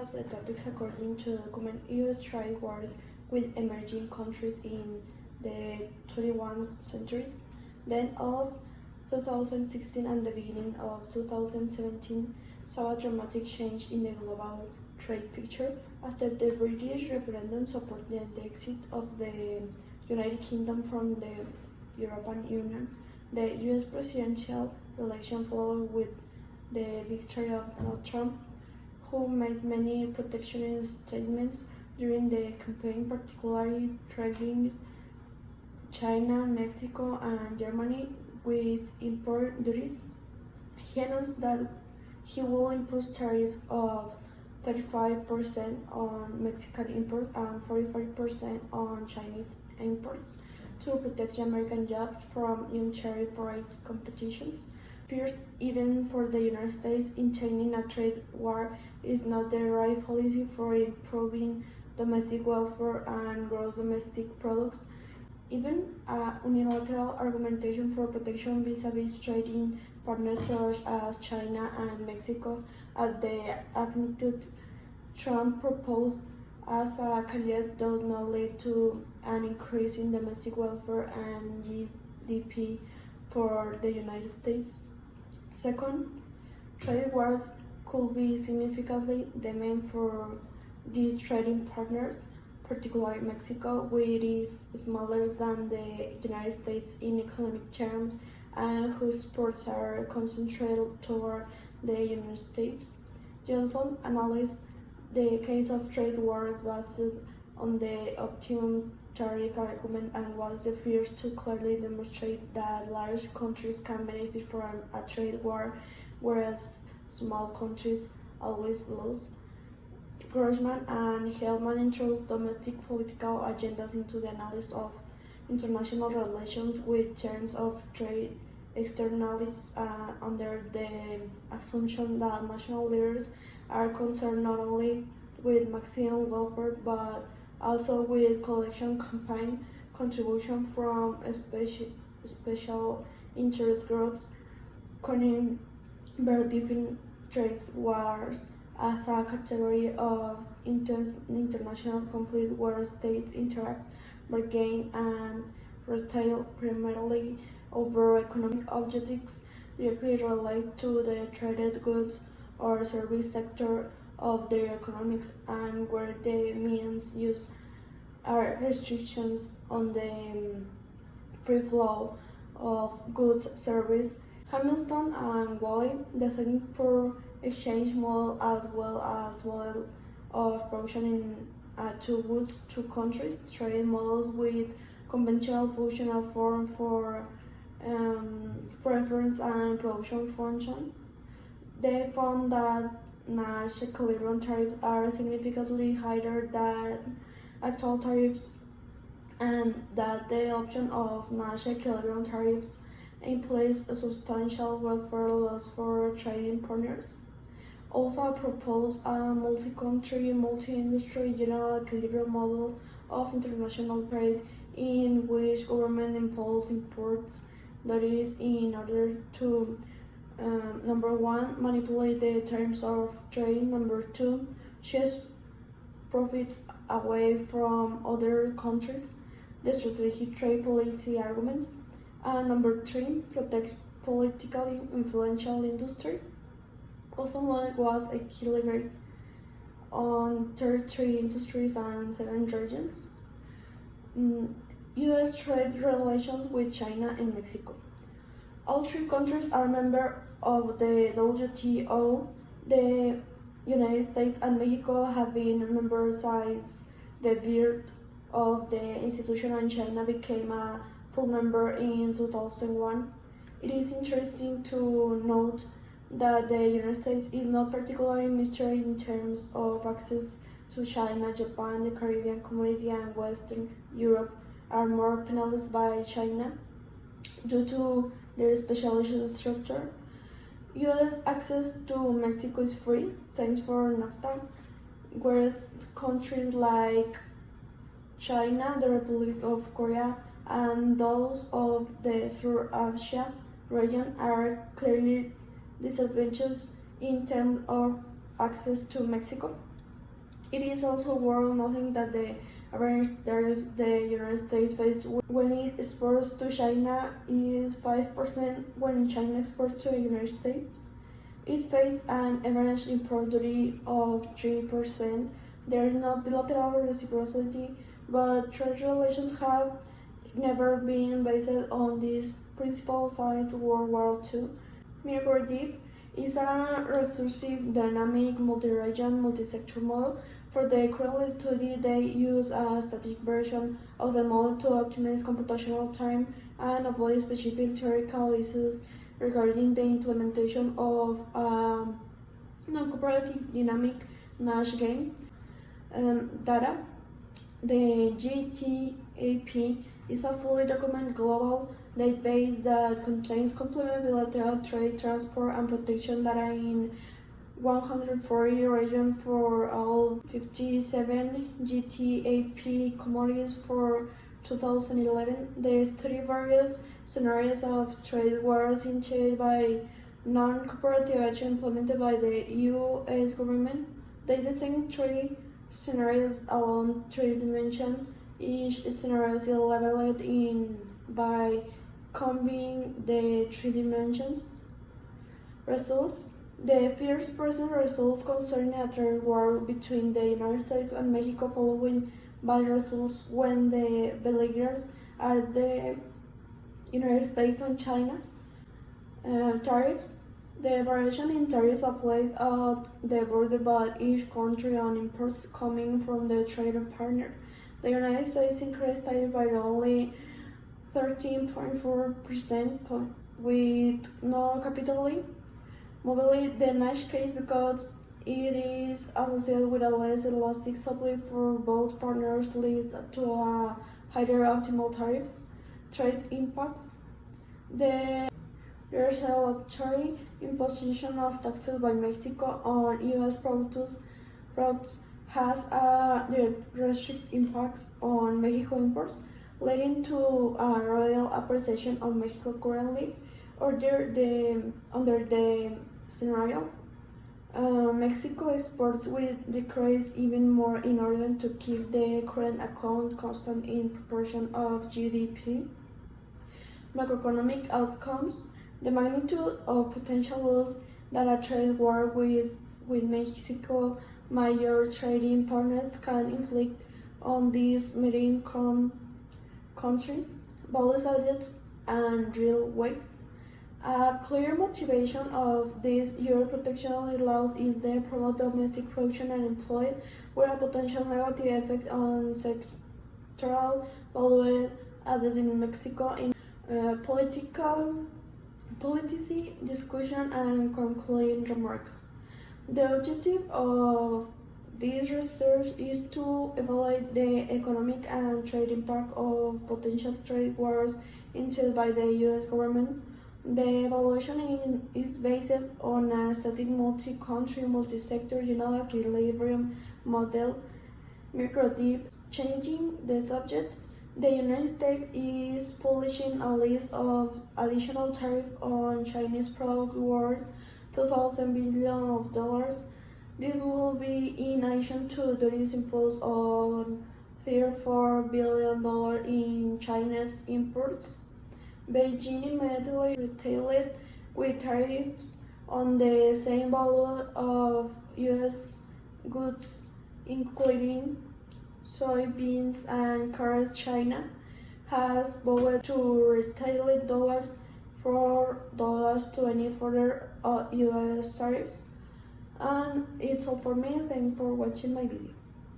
of the topics according to the document U.S. trade wars with emerging countries in the 21st century. Then of 2016 and the beginning of 2017 saw a dramatic change in the global trade picture after the British referendum supporting the exit of the United Kingdom from the European Union. The U.S. presidential election followed with the victory of Donald Trump, who made many protectionist statements during the campaign, particularly threatening China, Mexico, and Germany with import duties. He announced that he will impose tariffs of 35% on Mexican imports and 45% on Chinese imports to protect American jobs from unfair trade competitions. Fears even for the United States in changing a trade war is not the right policy for improving domestic welfare and gross domestic products. Even unilateral argumentation for protection vis-a-vis trading partners such as China and Mexico at the magnitude Trump proposed as a candidate does not lead to an increase in domestic welfare and GDP for the United States. Second, trade wars could be significantly damaging for these trading partners, particularly Mexico, which is smaller than the United States in economic terms and whose exports are concentrated toward the United States. Johnson analyzed the case of trade wars based on the optimum tariff argument and was the first to clearly demonstrate that large countries can benefit from a trade war, whereas small countries always lose. Grossman and Hellman introduced domestic political agendas into the analysis of international relations with terms of trade externalities under the assumption that national leaders are concerned not only with maximum welfare but also with collection campaign contribution from special interest groups, converting trade wars as a category of intense international conflict where states interact, bargain, and retail primarily over economic objectives directly relate to the traded goods or service sector of their economics, and where the means used are restrictions on the free flow of goods service. Hamilton and Wally designed for exchange model as well as model of production in two goods, two countries, trade models with conventional functional form for preference and production function. They found that nash equilibrium tariffs are significantly higher than actual tariffs, and that the option of nash equilibrium tariffs implies a substantial welfare loss for trading partners. Also proposed a multi-country, multi-industry general equilibrium model of international trade in which government imposes imports duties in order to number one, manipulate the terms of trade, number two, shift profits away from other countries, the strategic trade policy arguments, and number three, protect politically influential industry. Also, model was equilibrated on 33 industries and 7 regions. U.S. trade relations with China and Mexico. All three countries are members of the WTO. The United States and Mexico have been members since the birth of the institution, and China became a full member in 2001. It is interesting to note that the United States is not particularly mystery in terms of access to China. Japan, the Caribbean community, and Western Europe are more penalized by China due to their specialization structure. U.S. access to Mexico is free, thanks for NAFTA, whereas countries like China, the Republic of Korea, and those of the South Asia region are clearly disadvantaged in terms of access to Mexico. It is also worth noting that the average tariff the United States faces when it exports to China is 5% when China exports to the United States. It faces an average import duty of 3%. There is no bilateral reciprocity, but trade relations have never been based on this principle since World War II. Microdeep is a resursive, dynamic, multi-region, multi-sector model. For the current study, they use a static version of the model to optimize computational time and avoid specific theoretical issues regarding the implementation of non-cooperative dynamic Nash game data. The GTAP is a fully documented global database that contains complement bilateral trade, transport, and protection data in 140 regions for all 57 GTAP commodities for 2011. They study various scenarios of trade wars initiated by non-cooperative action implemented by the U.S. government. They design three scenarios along three dimensions. Each scenario is labeled in by combining the three dimensions. Results. The first present results concerning a trade war between the United States and Mexico, following by results when the belligerents are the United States and China. Tariffs. The variation in tariffs applied at the border by each country on imports coming from the trading partner. The United States increased tariffs by only 13.4% with no capital mobility. The Nash case because it is associated with a less elastic supply for both partners leads to a higher optimal tariffs. Trade impacts. The retaliatory imposition of taxes by Mexico on U.S. products has a direct restrictive impact on Mexico imports, leading to a royal appreciation of Mexico currently. Under the scenario, Mexico exports will decrease even more in order to keep the current account constant in proportion of GDP. Macroeconomic outcomes. The magnitude of potential loss that a trade war with Mexico, major trading partners, can inflict on this maritime country, both assets and railways. A clear motivation of these Euro protectionist laws is to promote domestic production and employment, where a potential negative effect on sectoral value added in Mexico in policy discussion and concluding remarks. The objective of this research is to evaluate the economic and trade impact of potential trade wars initiated by the U.S. government. The evaluation is based on a static multi-country, multi-sector general equilibrium model. Microdeep. Changing the subject, the United States is publishing a list of additional tariffs on Chinese products worth $2,000 billion. This will be in addition to duties imposed on $34 billion in Chinese imports. Beijing immediately retaliated with tariffs on the same value of U.S. goods, including soybeans and cars. China has vowed to retaliate $4 to any further U.S. tariffs. And it's all for me. Thanks for watching my video.